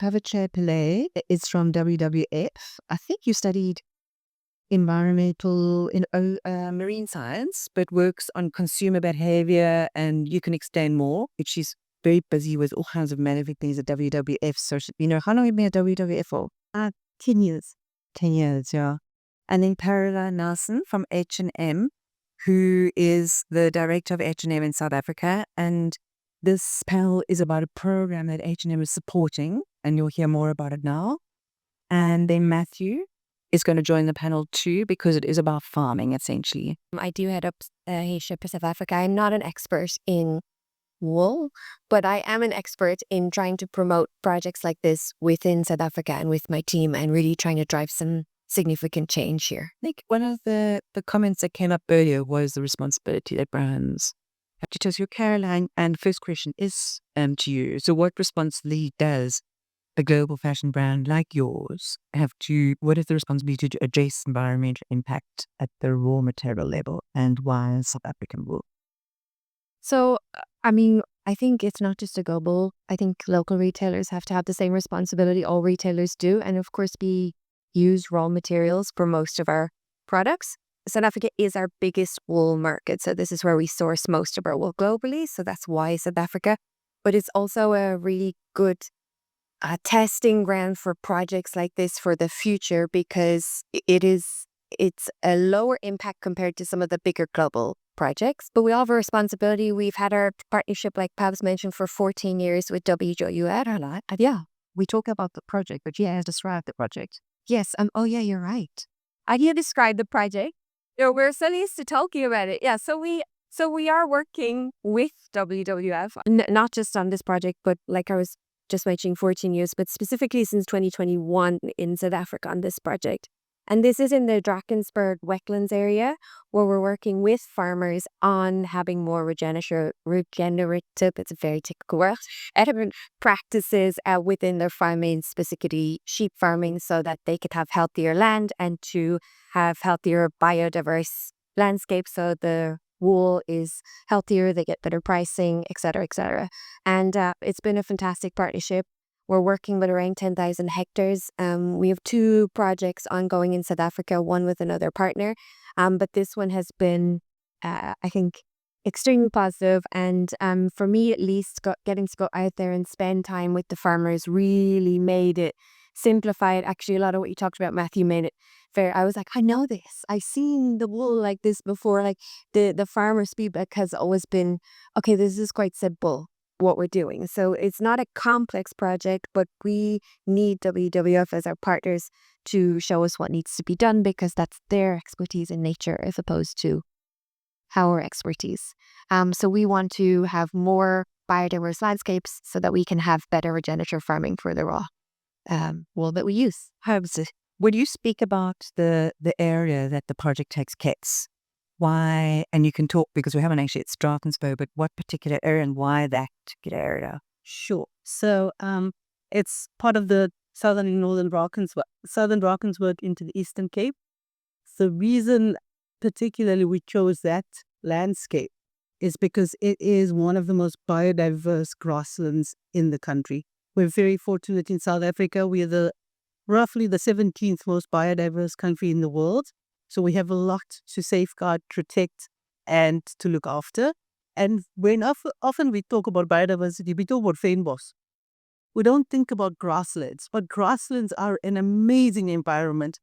Pavitray Pillay is from WWF. I think you studied environmental in marine science, but works on consumer behavior, and you can explain more. But she's very busy with all kinds of management things at WWF. So, how long have you been at WWF for? 10 years. 10 years, yeah. And then Caroline Nelson from H&M, who is the director of H&M in South Africa. And this panel is about a program that H&M is supporting, and you'll hear more about it now. And then Matthew is going to join the panel too, because it is about farming, essentially. I do head up Asia for South Africa. I'm not an expert in wool, but I am an expert in trying to promote projects like this within South Africa and with my team, and really trying to drive some significant change here. I think one of the comments that came up earlier was the responsibility that brands have to tell you, Caroline. And first question is to you. So what responsibility does a global fashion brand like yours have to, what is the responsibility to address environmental impact at the raw material level, and why South African wool? So, I think it's not just a global. I think local retailers have to have the same responsibility. All retailers do. And of course, we use raw materials for most of our products. South Africa is our biggest wool market. So this is where we source most of our wool globally. So that's why South Africa. But it's also a really good testing ground for projects like this for the future, because it's a lower impact compared to some of the bigger global projects. But we all have a responsibility. We've had our partnership, like Pavs mentioned, for 14 years with WWF. Yeah, we talk about the project, but yeah, describe the project. Yes. Oh yeah, you're right. I can describe the project. We're so used to talking about it. Yeah. So we are working with WWF, not just on this project, but like I was just mentioning, 14 years, but specifically since 2021 in South Africa on this project. And this is in the Drakensberg wetlands area, where we're working with farmers on having more regenerative, it's a very technical word, practices within their farming, specifically sheep farming, so that they could have healthier land and to have healthier biodiverse landscapes. So the wool is healthier, they get better pricing, et cetera, et cetera. And it's been a fantastic partnership. We're working with around 10,000 hectares. We have 2 projects ongoing in South Africa, one with another partner. But this one has been, I think, extremely positive. And for me, at least, getting to go out there and spend time with the farmers really made it simplified. Actually, a lot of what you talked about, Matthew, made it fair. I was like, I know this. I've seen the wool like this before. Like the farmer's feedback has always been, okay, this is quite simple, what we're doing. So it's not a complex project, but we need WWF as our partners to show us what needs to be done, because that's their expertise in nature as opposed to our expertise. So we want to have more biodiverse landscapes so that we can have better regenerative farming for the raw wool that we use. When you speak about the area that the project takes place, why, and you can talk, because we haven't actually at Drakensberg, but what particular area and why that particular area? Sure. So it's part of the southern and northern Drakensberg into the Eastern Cape. The reason particularly we chose that landscape is because it is one of the most biodiverse grasslands in the country. We're very fortunate in South Africa. We are roughly the 17th most biodiverse country in the world. So we have a lot to safeguard, protect, and to look after. And when often we talk about biodiversity, we talk about fynbos. We don't think about grasslands, but grasslands are an amazing environment.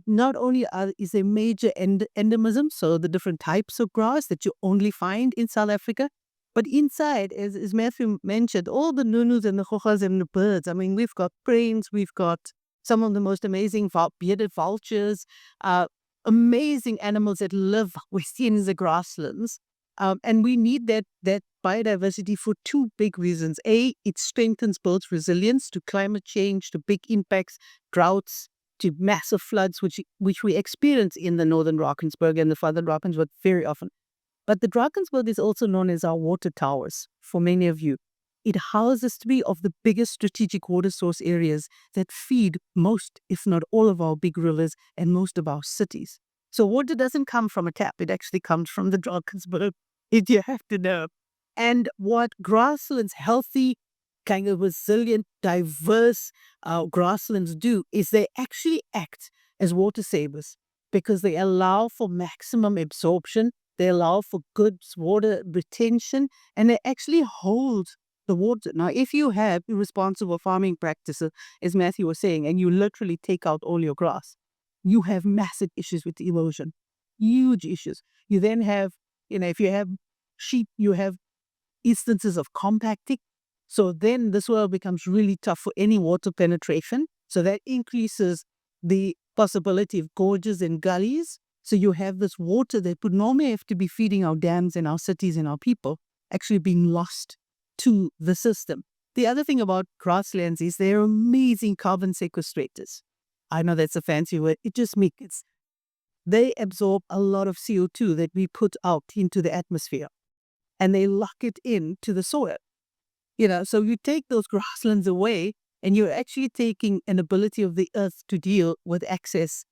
Not only is a major endemism, so the different types of grass that you only find in South Africa, but inside, as Matthew mentioned, all the nunus and the chochas and the birds. I mean, we've got cranes, we've got some of the most amazing bearded vultures, amazing animals that live within the grasslands. And we need that biodiversity for 2 big reasons. A, it strengthens both resilience to climate change, to big impacts, droughts, to massive floods, which we experience in the northern Drakensberg and the southern Drakensberg very often. But the Drakensberg is also known as our water towers for many of you. It houses 3 of the biggest strategic water source areas that feed most, if not all, of our big rivers and most of our cities. So water doesn't come from a tap. It actually comes from the Drakensberg, if you have to know. And what grasslands, healthy, kind of resilient, diverse grasslands do is they actually act as water savers because they allow for maximum absorption, they allow for good water retention, and they actually hold the water. Now, if you have irresponsible farming practices, as Matthew was saying, and you literally take out all your grass, you have massive issues with erosion, huge issues. You then have, if you have sheep, you have instances of compacting. So then the soil becomes really tough for any water penetration. So that increases the possibility of gorges and gullies. So you have this water that would normally have to be feeding our dams and our cities and our people actually being lost to the system. The other thing about grasslands is they're amazing carbon sequestrators. I know that's a fancy word. It just makes it. They absorb a lot of CO2 that we put out into the atmosphere, and they lock it into the soil. So you take those grasslands away, and you're actually taking an ability of the earth to deal with excess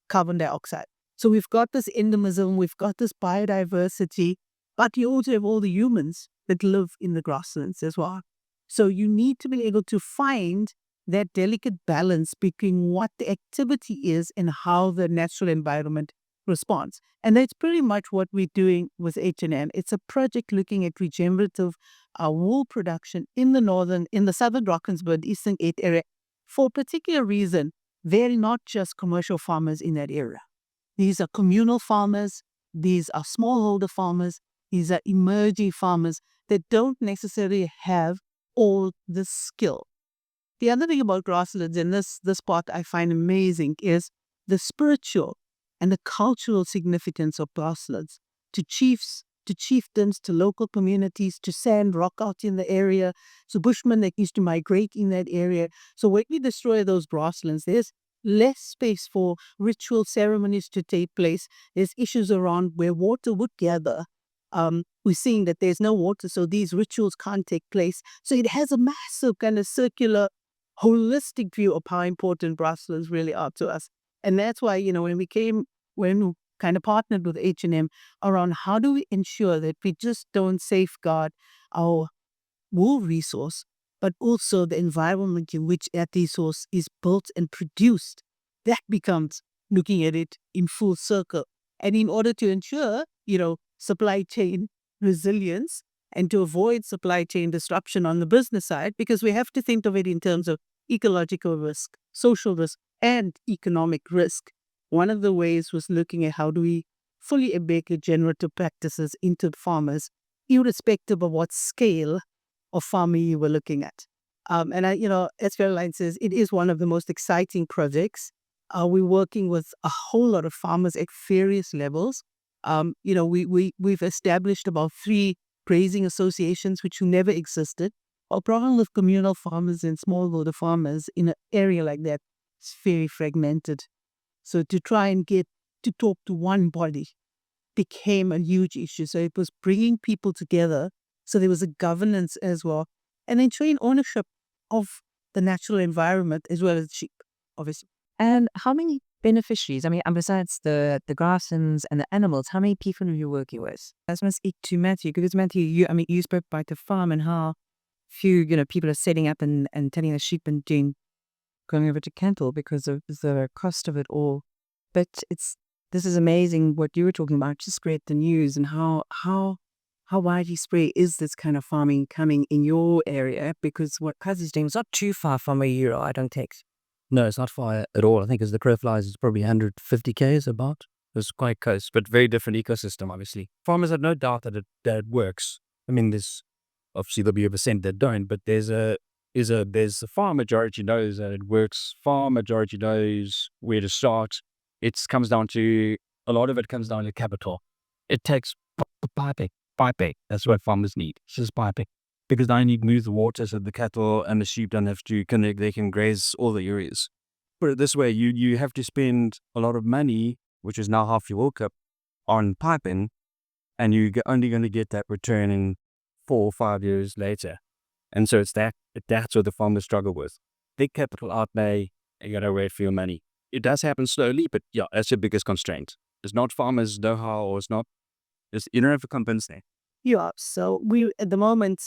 carbon dioxide. So we've got this endemism, we've got this biodiversity, but you also have all the humans that live in the grasslands as well. So you need to be able to find that delicate balance between what the activity is and how the natural environment responds. And that's pretty much what we're doing with H&M. It's a project looking at regenerative wool production in the southern Drakensberg, Eastern Cape area. For a particular reason, they're not just commercial farmers in that area. These are communal farmers, these are smallholder farmers, these are emerging farmers that don't necessarily have all the skill. The other thing about grasslands, and this part I find amazing, is the spiritual and the cultural significance of grasslands to chiefs, to chieftains, to local communities, to sand rock out in the area, so bushmen that used to migrate in that area. So when we destroy those grasslands, there's less space for ritual ceremonies to take place. There's issues around where water would gather. We're seeing that there's no water, so these rituals can't take place. So it has a massive kind of circular, holistic view of how important grasslands really are to us. And that's why, when we kind of partnered with H&M around how do we ensure that we just don't safeguard our wool resource, but also the environment in which that resource is built and produced. That becomes looking at it in full circle. And in order to ensure, supply chain resilience and to avoid supply chain disruption on the business side, because we have to think of it in terms of ecological risk, social risk, and economic risk. One of the ways was looking at how do we fully embed regenerative practices into the farmers, irrespective of what scale of farming you were looking at. And as Caroline says, it is one of the most exciting projects. We're working with a whole lot of farmers at various levels. We've established about 3 grazing associations which never existed. Our problem with communal farmers and smallholder farmers in an area like that is very fragmented. So to try and get to talk to one body became a huge issue. So it was bringing people together. So there was a governance as well, and ensuring ownership of the natural environment as well as sheep, obviously. And how many beneficiaries? And besides the grasslands and the animals, how many people are you working with? I was going to speak to Matthew, because Matthew, you spoke about the farm and how few, people are setting up and tending the sheep and going over to cattle because of the cost of it all. But this is amazing what you were talking about. Just spread the news and how widely spread is this kind of farming coming in your area? Because what Kazi's doing is not too far from where you are, I don't think. No, it's not far at all. I think as the crow flies, it's probably 150 k's about. It's quite close, but very different ecosystem, obviously. Farmers have no doubt that it works. There's obviously there'll be a percent that don't, but there's a far majority knows that it works. Far majority knows where to start. A lot of it comes down to capital. It takes piping. That's what farmers need. It's just piping. Because now you need to move the water so the cattle and the sheep don't have to connect. They can graze all the areas. Put it this way, you have to spend a lot of money, which is now half your World Cup, on piping, and you're only going to get that return in 4 or 5 years later. And so that's what the farmers struggle with. Big capital outlay, and you got to wait for your money. It does happen slowly, but yeah, that's the biggest constraint. It's not farmers know-how, or you don't have to convince them. Yeah, so we at the moment,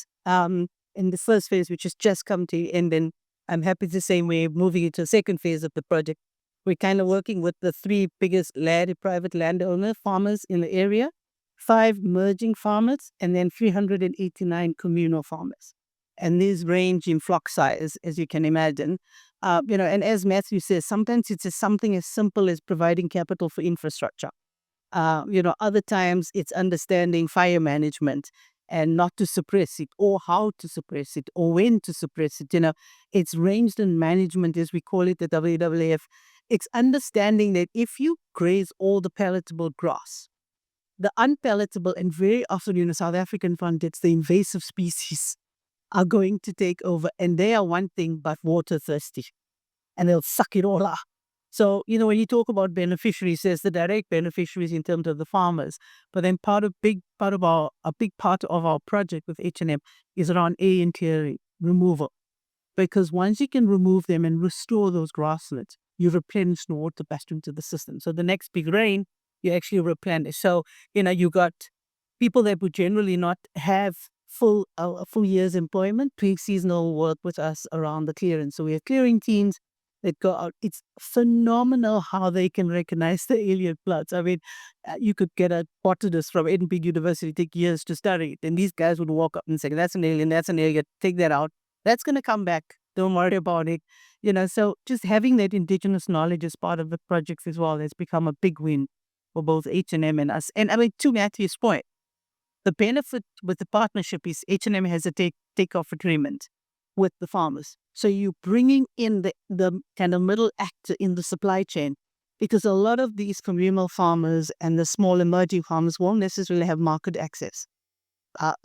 in the first phase, which has just come to end, and I'm happy to say we're moving into the second phase of the project. We're kind of working with the 3 biggest private landowner farmers in the area, 5 merging farmers, and then 389 communal farmers. And these range in flock size, as you can imagine. And as Matthew says, sometimes it's just something as simple as providing capital for infrastructure. Other times it's understanding fire management and not to suppress it, or how to suppress it, or when to suppress it. It's rangeland management, as we call it at WWF. It's understanding that if you graze all the palatable grass, the unpalatable, and very often in the South African context, the invasive species are going to take over, and they are one thing but water thirsty, and they'll suck it all up. So, when you talk about beneficiaries, there's the direct beneficiaries in terms of the farmers, but then a big part of our project with H&M is around air and clearing removal. Because once you can remove them and restore those grasslands, you replenish the water back into the system. So the next big rain, you actually replenish. So, you got people that would generally not have full year's employment, pre-seasonal work with us around the clearance. So we have clearing teams that go out. It's phenomenal how they can recognize the alien plants. I mean, you could get a botanist from Edinburgh University, take years to study it, and these guys would walk up and say, that's an alien, take that out. That's going to come back. Don't worry about it. So just having that indigenous knowledge as part of the projects as well has become a big win for both H&M and us. And I mean, to Matthew's point, the benefit with the partnership is H&M has a take-off agreement with the farmers. So you're bringing in the kind of middle actor in the supply chain, because a lot of these communal farmers and the small emerging farmers won't necessarily have market access.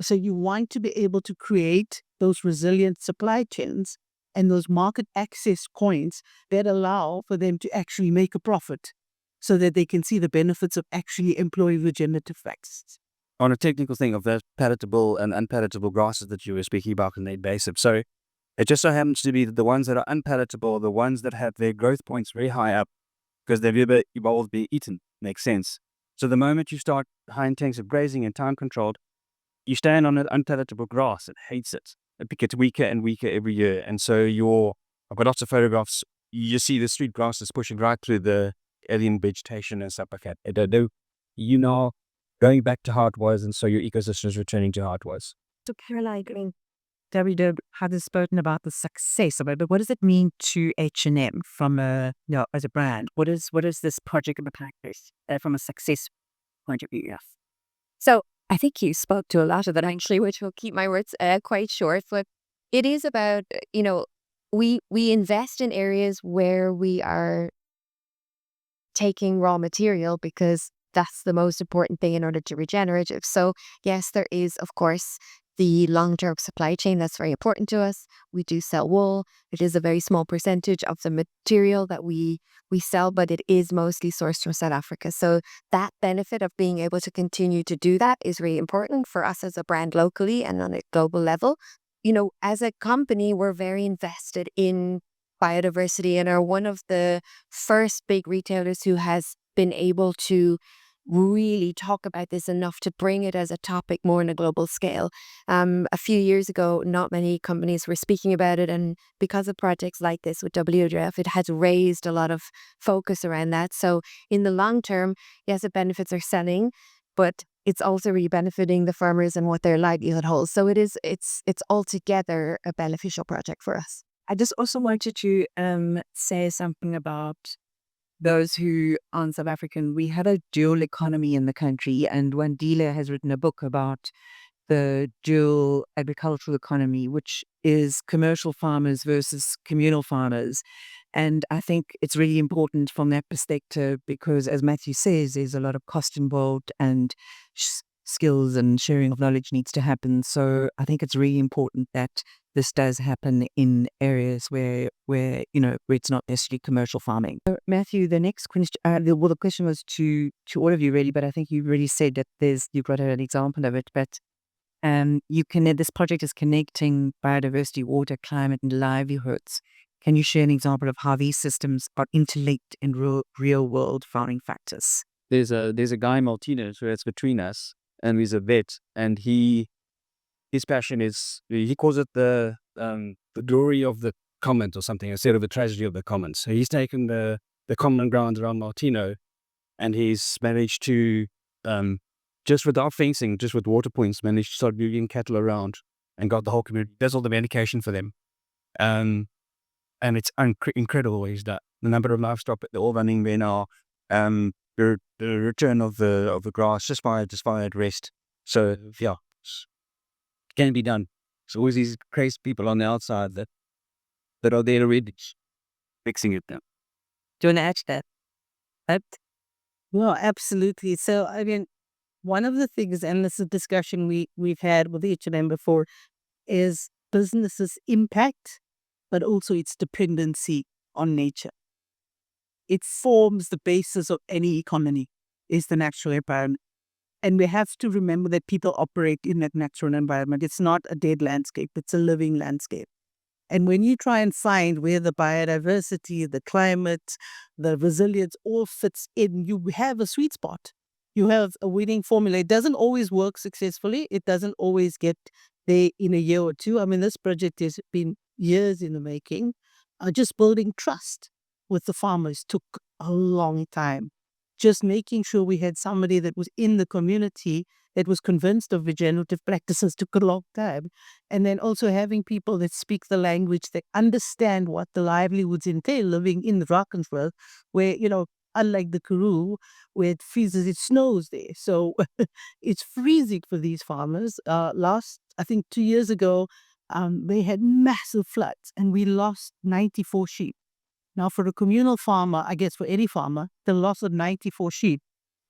So you want to be able to create those resilient supply chains and those market access points that allow for them to actually make a profit, so that they can see the benefits of actually employing regenerative practices. On a technical thing of the palatable and unpalatable grasses that you were speaking about in the invasive. So it just so happens to be that the ones that are unpalatable, the ones that have their growth points very high up, because they've evolved to be eaten, makes sense. So the moment you start high intensive of grazing and time controlled, you stand on an unpalatable grass, it hates it. It gets weaker and weaker every year. And so I've got lots of photographs. You see the street grasses pushing right through the alien vegetation and stuff like that. Going back to how it was, and so your ecosystem is returning to how it was. So Caroline, David has spoken about the success of it, but what does it mean to H&M from as a brand? What is this project in practice from a success point of view? Yes. So I think you spoke to a lot of that actually, which will keep my words quite short. But it is about, we invest in areas where we are taking raw material, because that's the most important thing in order to regenerative. So yes, there is, of course, the long-term supply chain that's very important to us. We do sell wool. It is a very small percentage of the material that we sell, but it is mostly sourced from South Africa. So that benefit of being able to continue to do that is really important for us as a brand locally and on a global level. As a company, we're very invested in biodiversity and are one of the first big retailers who has been able to really talk about this enough to bring it as a topic more on a global scale. A few years ago, not many companies were speaking about it, and because of projects like this with WWF, it has raised a lot of focus around that. So in the long term, yes, it benefits our selling, but it's also really benefiting the farmers and what their livelihood holds. So it's altogether a beneficial project for us. I just also wanted to say something about those who aren't South African. We have a dual economy in the country, and Wandile has written a book about the dual agricultural economy, which is commercial farmers versus communal farmers. And I think it's really important from that perspective, because as Matthew says, there's a lot of cost involved and skills and sharing of knowledge needs to happen. So I think it's really important that this does happen in areas where it's not necessarily commercial farming. So Matthew, the next question, the question was to all of you really, but I think you really said that you've got an example of it. But this project is connecting biodiversity, water, climate, and livelihoods. Can you share an example of how these systems are interlinked in real world farming factors? There's a guy Martinez who is between us, and he's a vet, and he his passion is, he calls it the glory of the commons or something instead of the tragedy of the commons. So he's taken the common ground around Martino, and he's managed to, just without fencing, just with water points, managed to start moving cattle around and got the whole community, does all the medication for them. And it's incredible what he's done. The number of livestock that they're all running there now, the return of the grass just by at rest. So yeah, it can be done. It's always these crazy people on the outside that are there already fixing it now. Do you want to add to that? Right? Well, absolutely. So, I mean, one of the things, and this is a discussion we've had with H&M before, is businesses' impact, but also its dependency on nature. It forms the basis of any economy, is the natural environment. And we have to remember that people operate in that natural environment. It's not a dead landscape, it's a living landscape. And when you try and find where the biodiversity, the climate, the resilience all fits in, you have a sweet spot. You have a winning formula. It doesn't always work successfully. It doesn't always get there in a year or two. I mean, this project has been years in the making. Just building trust with the farmers took a long time. Just making sure we had somebody that was in the community that was convinced of regenerative practices took a long time. And then also having people that speak the language, that understand what the livelihoods entail living in the Drakensberg, where, unlike the Karoo, where it freezes, it snows there. So it's freezing for these farmers. I think 2 years ago, they had massive floods and we lost 94 sheep. Now, for a communal farmer, I guess for any farmer, the loss of 94 sheep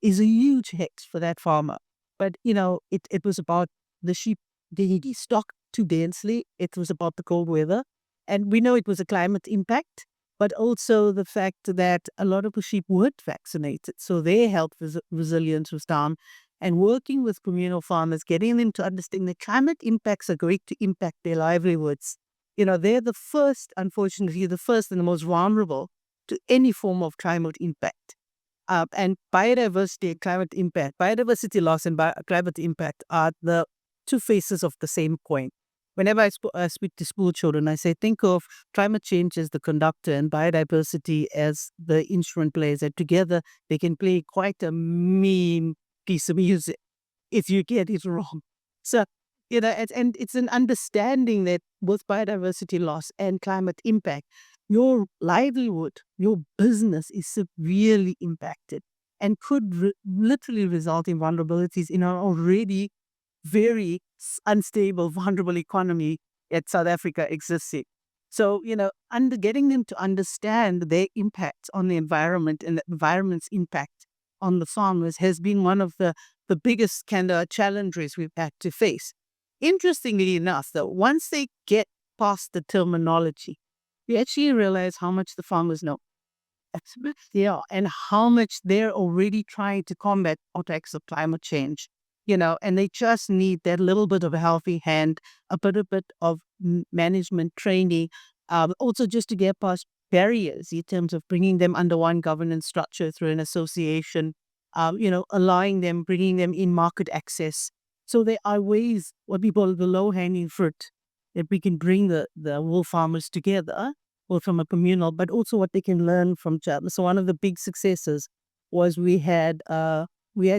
is a huge hit for that farmer. But, it was about the sheep being stocked too densely. It was about the cold weather. And we know it was a climate impact, but also the fact that a lot of the sheep weren't vaccinated. So their health resilience was down. And working with communal farmers, getting them to understand the climate impacts are going to impact their livelihoods. They're the first, unfortunately, the first and the most vulnerable to any form of climate impact. And biodiversity and climate impact, biodiversity loss and climate impact are the two faces of the same coin. Whenever I speak to school children, I say, think of climate change as the conductor and biodiversity as the instrument players. And together, they can play quite a mean piece of music if you get it wrong. So, and it's an understanding that both biodiversity loss and climate impact, your livelihood, your business is severely impacted and could literally result in vulnerabilities in our already very unstable, vulnerable economy that South Africa exists in. So, getting them to understand their impact on the environment and the environment's impact on the farmers has been one of the biggest kind of challenges we've had to face. Interestingly enough, though, once they get past the terminology, you actually realize how much the farmers know. Yeah, and how much they're already trying to combat effects of climate change. And they just need that little bit of a helping hand, a bit of management training, also just to get past barriers in terms of bringing them under one governance structure through an association, allowing them, bringing them in market access. So there are ways, what we call the low-hanging fruit, that we can bring the wool farmers together, both from a communal, but also what they can learn from each other. So one of the big successes was we had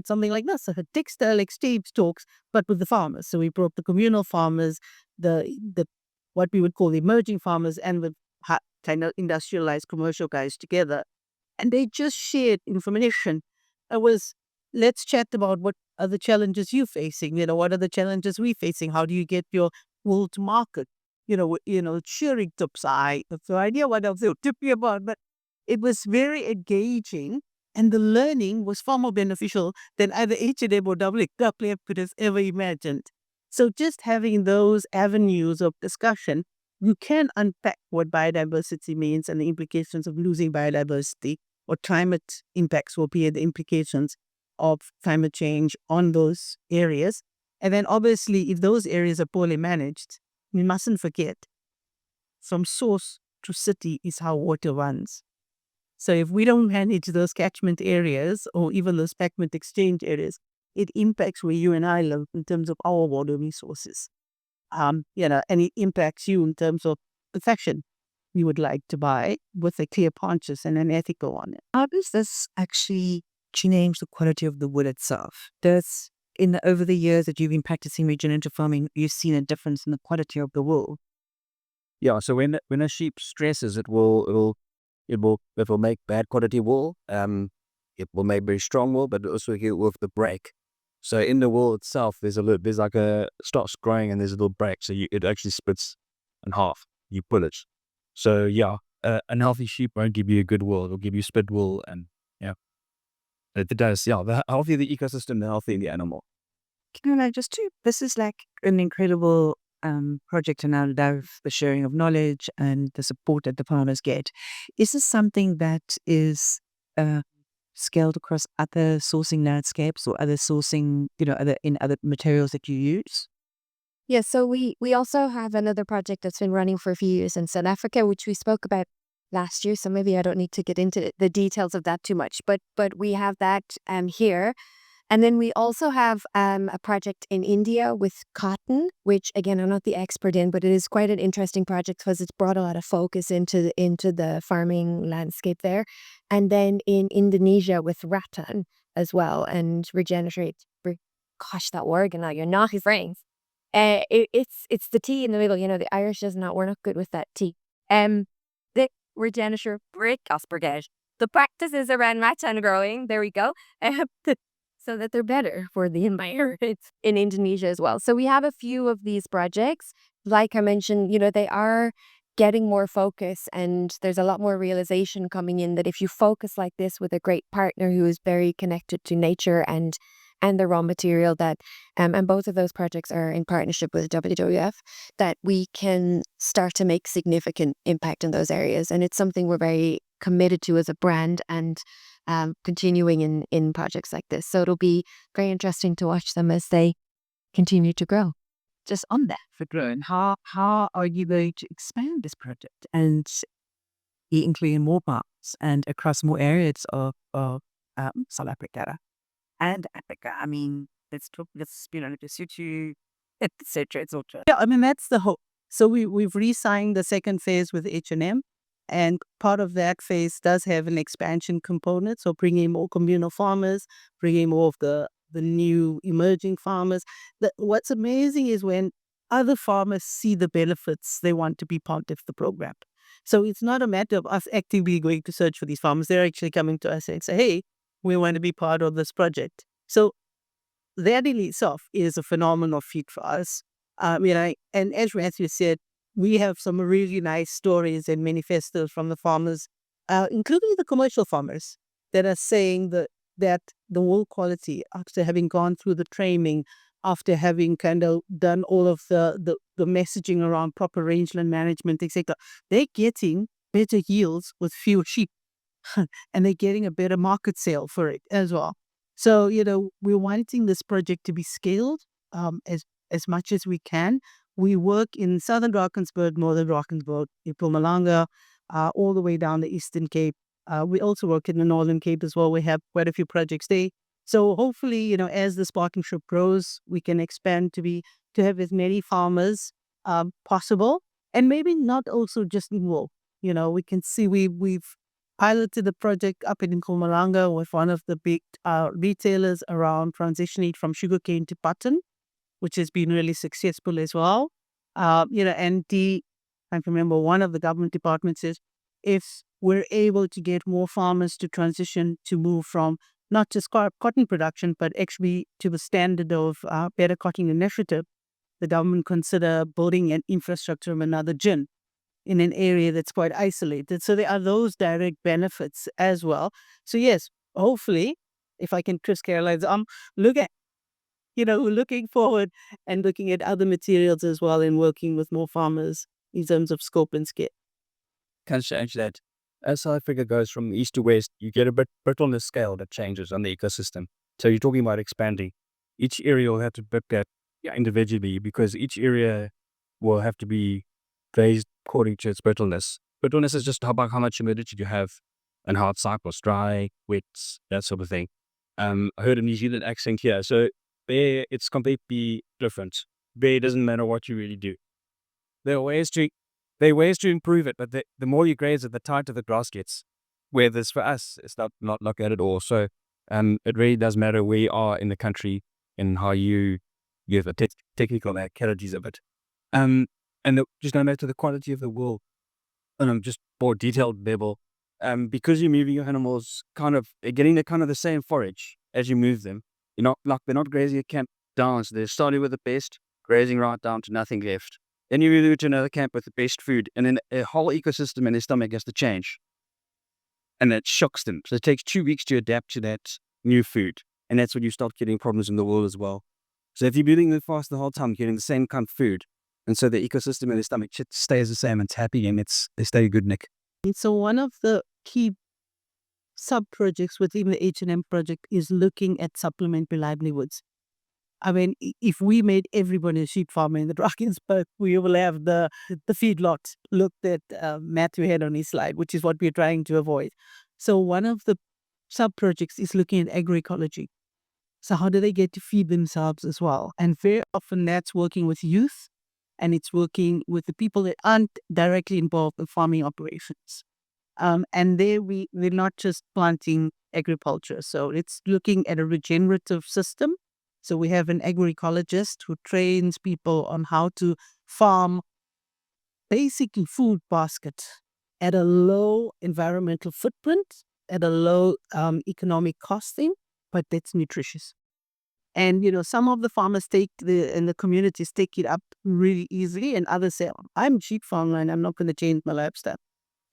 something like this, a textile exchange talks, but with the farmers. So we brought the communal farmers, the what we would call the emerging farmers, and with kind of industrialized commercial guys together, and they just shared information. Let's chat about what are the challenges you're facing. What are the challenges we're facing? How do you get your wool to market? Shearing tips. I have no idea what else they were tipping about, but it was very engaging. And the learning was far more beneficial than either H&M or WWF could have ever imagined. So just having those avenues of discussion, you can unpack what biodiversity means and the implications of losing biodiversity, what climate impacts will be, the implications of climate change on those areas. And then obviously, if those areas are poorly managed, we mustn't forget, from source to city is how water runs. So if we don't manage those catchment areas or even those catchment exchange areas, it impacts where you and I live in terms of our water resources. and it impacts you in terms of the fashion you would like to buy with a clear conscience and an ethical on it. How does this actually change the quality of the wood itself? Over the years that you've been practicing regenerative farming, you've seen a difference in the quality of the wool? Yeah, so when a sheep stresses, it will make bad quality wool. It will make very strong wool, but also it will the break. So in the wool itself, there's like a starts growing and there's a little break. So it actually splits in half. You pull it. So yeah, an unhealthy sheep won't give you a good wool. It'll give you split wool, and yeah, it does. Yeah, the healthier the ecosystem, the healthier the animal. This is like an incredible project, and I love the sharing of knowledge and the support that the farmers get. Is this something that is scaled across other sourcing landscapes or other sourcing, other materials that you use? Yeah, so we also have another project that's been running for a few years in South Africa, which we spoke about last year. So maybe I don't need to get into the details of that too much, but we have that here. And then we also have a project in India with cotton, which again I'm not the expert in, but it is quite an interesting project because it's brought a lot of focus into the farming landscape there. And then in Indonesia with rattan as well, and regenerate. Gosh, that word, now you're not his brains. It's the T in the middle. The Irish we're not good with that T. The regenerative the practices around rattan growing. There we go. So that they're better for the environment in Indonesia as well. So we have a few of these projects. Like I mentioned, they are getting more focus, and there's a lot more realization coming in that if you focus like this with a great partner who is very connected to nature and the raw material, that and both of those projects are in partnership with WWF, that we can start to make significant impact in those areas. And it's something we're very committed to as a brand, and continuing in projects like this. So it'll be very interesting to watch them as they continue to grow. Just on that, for drone, how are you going to expand this project and include more parts and across more areas of South Africa and Africa? I mean, let's Lesotho, etc., etc. Yeah, I mean, that's the hope. So we've re-signed the second phase with H&M. And part of that phase does have an expansion component. So bringing more communal farmers, bringing more of the new emerging farmers. What's amazing is when other farmers see the benefits, they want to be part of the program. So it's not a matter of us actively going to search for these farmers. They're actually coming to us and say, hey, we want to be part of this project. So that in itself is a phenomenal feat for us. And as Matthew said, we have some really nice stories and manifestos from the farmers, including the commercial farmers, that are saying that the wool quality, after having gone through the training, after having kind of done all of the messaging around proper rangeland management, etc., they're getting better yields with fewer sheep, and they're getting a better market sale for it as well. So, we're wanting this project to be scaled as much as we can. We work in southern Drakensberg, northern Drakensberg, in Mpumalanga, all the way down the Eastern Cape. We also work in the Northern Cape as well. We have quite a few projects there. So hopefully, as this partnership grows, we can expand to have as many farmers possible, and maybe not also just in wool. We can see we've piloted the project up in Mpumalanga with one of the big retailers around transitioning from sugarcane to cotton, which has been really successful as well. And I remember one of the government departments says, if we're able to get more farmers to transition to move from not just cotton production, but actually to the standard of Better Cotton Initiative, the government consider building an infrastructure of another gin in an area that's quite isolated. So there are those direct benefits as well. So yes, hopefully, if I can twist Caroline's arm, looking forward and looking at other materials as well, and working with more farmers in terms of scope and scale. Can change that. As South Africa goes from east to west, you get a bit on the scale that changes on the ecosystem. So you're talking about expanding. Each area will have to look at individually, because each area will have to be raised according to its brittleness. Brittleness is just about how much humidity you have and how it cycles, dry, wet, that sort of thing. I heard a New Zealand accent here, so there it's completely different. it doesn't matter what you really do. There are ways to improve it, but the more you graze it, the tighter the grass gets. Where this for us, it's not like that at all. So it really does matter where you are in the country and how you give a technical categories of it. Just going back to the quality of the wool, just more detailed level, because you're moving your animals getting the same forage as you move them. They're not grazing a camp down, so they're starting with the best, grazing right down to nothing left. Then you move to another camp with the best food, and then a whole ecosystem in their stomach has to change. And it shocks them. So it takes 2 weeks to adapt to that new food. And that's when you start getting problems in the world as well. So if you're building them fast the whole time, getting the same kind of food, and so the ecosystem in their stomach stays the same, and it's happy, and they stay good, Nick. And so one of the key sub-projects within the H&M project is looking at supplementary livelihoods. I mean, if we made everybody a sheep farmer in the Drakensberg, we will have the feedlot look that Matthew had on his slide, which is what we're trying to avoid. So one of the sub-projects is looking at agroecology. So how do they get to feed themselves as well? And very often that's working with youth, and it's working with the people that aren't directly involved in farming operations. And there we're not just planting agriculture. So it's looking at a regenerative system. So we have an agroecologist who trains people on how to farm basically food basket at a low environmental footprint, at a low economic costing, but that's nutritious. And, some of the farmers in the communities take it up really easily, and others say, I'm a sheep farmer and I'm not going to change my lifestyle.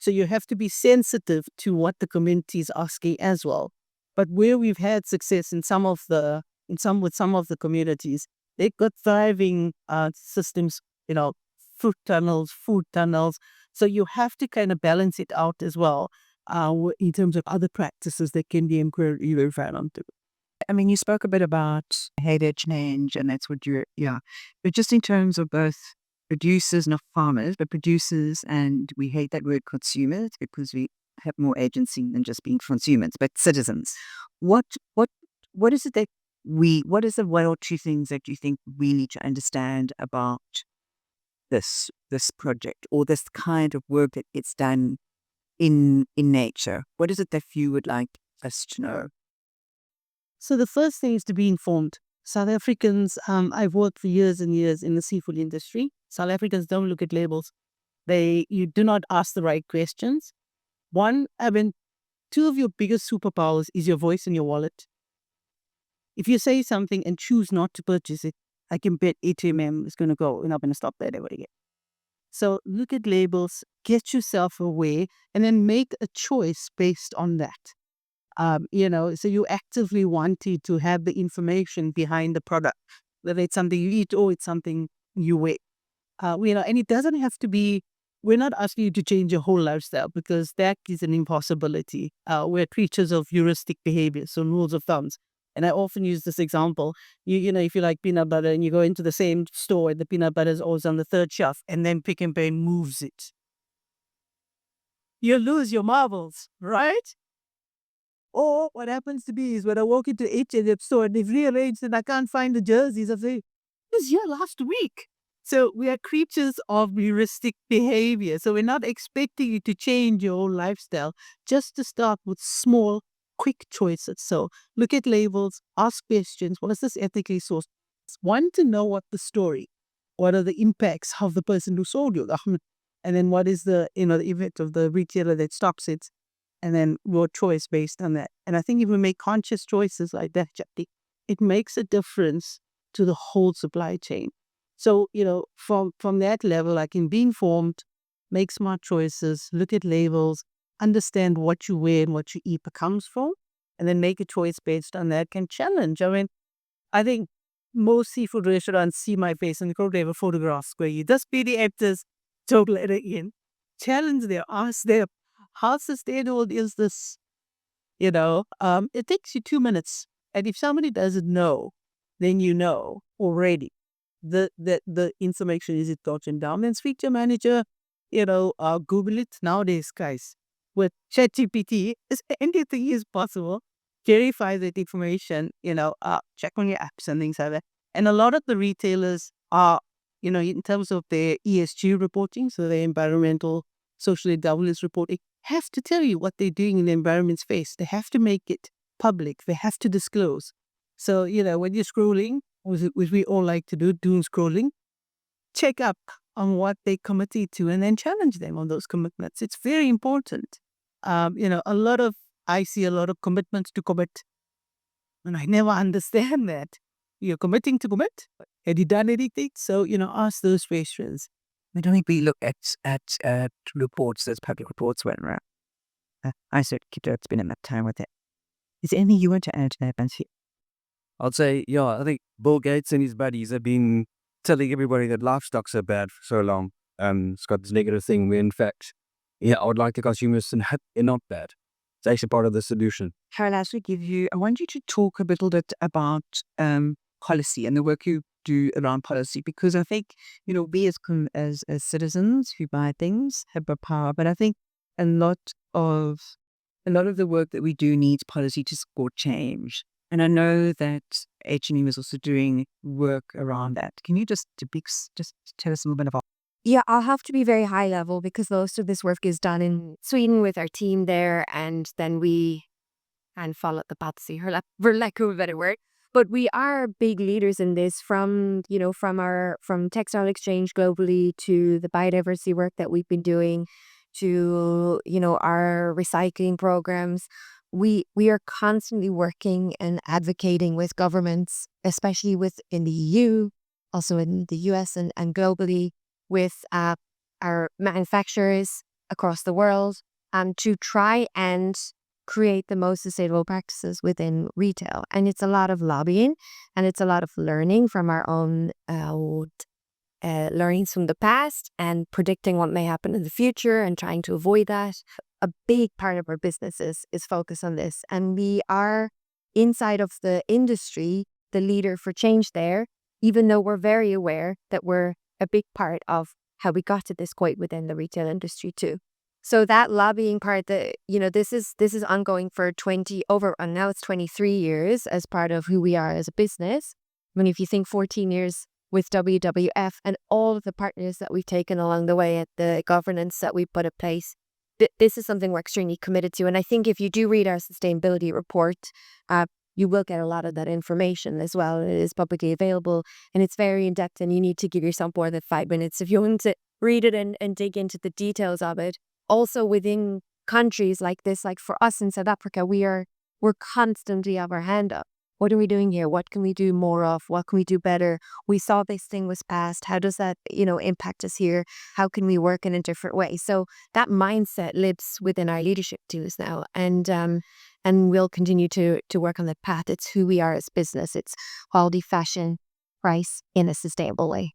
So you have to be sensitive to what the community is asking as well. But where we've had success with some of the communities, they've got thriving systems, food tunnels. So you have to kind of balance it out as well in terms of other practices that can be encouraged either around. I mean, you spoke a bit about behavior change, and that's what but just in terms of both producers, not farmers, but producers, and we hate that word consumers because we have more agency than just being consumers, but citizens. What is it that what is the one or two things that you think we need to understand about this project or this kind of work that gets done in nature? What is it that you would like us to know? So the first thing is to be informed. South Africans, I've worked for years and years in the seafood industry. South Africans don't look at labels. You do not ask the right questions. Two of your biggest superpowers is your voice and your wallet. If you say something and choose not to purchase it, I can bet ATM is going to go, we're not going to stop that ever again. So look at labels, get yourself aware, and then make a choice based on that. So you actively wanted to have the information behind the product, whether it's something you eat or it's something you wear. And it doesn't have to be, we're not asking you to change your whole lifestyle because that is an impossibility. We're creatures of heuristic behavior, so rules of thumbs. And I often use this example. If you like peanut butter and you go into the same store and the peanut butter is always on the third shelf and then Pick n Pay moves it, you lose your marbles, right? Or what happens to me is when I walk into H&M store and they've rearranged and I can't find the jerseys, I say, it was here last week. So we are creatures of heuristic behavior. So we're not expecting you to change your whole lifestyle, just to start with small, quick choices. So look at labels, ask questions. What is this ethically sourced? Want to know what the story, what are the impacts of the person who sold you, and then what is the effect of the retailer that stocks it. And then your choice based on that. And I think if we make conscious choices like that, it makes a difference to the whole supply chain. So, from that level, I can be informed, make smart choices, look at labels, understand what you wear and what you eat comes from, and then make a choice based on that. Can challenge. I think most seafood restaurants see my face and they have a photograph where you just pay the actors, total letter in, challenge them, ask them, how sustainable is this? It takes you 2 minutes. And if somebody doesn't know, then you know already that the information is gotten down. Then speak to your manager, Google it. Nowadays, guys, with ChatGPT, anything is possible. Verify that information, check on your apps and things like that. And a lot of the retailers are, in terms of their ESG reporting, so their environmental, social and governance reporting, have to tell you what they're doing in the environment space. They have to make it public. They have to disclose. So, when you're scrolling, which we all like to do, doom scrolling, check up on what they committed to and then challenge them on those commitments. It's very important. I see a lot of commitments to commit, and I never understand that. You're committing to commit. Have you done anything? So, ask those questions. I don't think we look at reports as public reports when around. I certainly keep to spend enough time with it. Is there anything you want to add to that, Bansi? I'd say, I think Bill Gates and his buddies have been telling everybody that livestock's are bad for so long. It's got this negative thing where, in fact, I would like the consumers to know they're not bad. It's actually part of the solution. Carol, I want you to talk a little bit about policy and the work you do around policy, because I think, we as citizens who buy things have the power, but I think a lot of the work that we do needs policy to support change. And I know that H&M is also doing work around that. Can you just tell us a little bit about? Yeah, I'll have to be very high level because most of this work is done in Sweden with our team there, and then we can follow the patsy, for lack of a better word. But we are big leaders in this, from textile exchange globally to the biodiversity work that we've been doing to, our recycling programs. We are constantly working and advocating with governments, especially in the EU, also in the US and globally, with our manufacturers across the world, to try and create the most sustainable practices within retail. And it's a lot of lobbying, and it's a lot of learning from our own learnings from the past and predicting what may happen in the future and trying to avoid that. A big part of our business is focused on this. And we are, inside of the industry, the leader for change there, even though we're very aware that we're a big part of how we got to this point within the retail industry too. So that lobbying part, this is ongoing for and now it's 23 years as part of who we are as a business. I mean, if you think 14 years with WWF and all of the partners that we've taken along the way, at the governance that we put in place, this is something we're extremely committed to. And I think if you do read our sustainability report, you will get a lot of that information as well. It is publicly available and it's very in depth, and you need to give yourself more than 5 minutes if you want to read it and dig into the details of it. Also within countries like this, like for us in South Africa, we're constantly have our hand up. What are we doing here? What can we do more of? What can we do better? We saw this thing was passed. How does that, impact us here? How can we work in a different way? So that mindset lives within our leadership teams now. And we'll continue to work on that path. It's who we are as business. It's quality fashion, price in a sustainable way.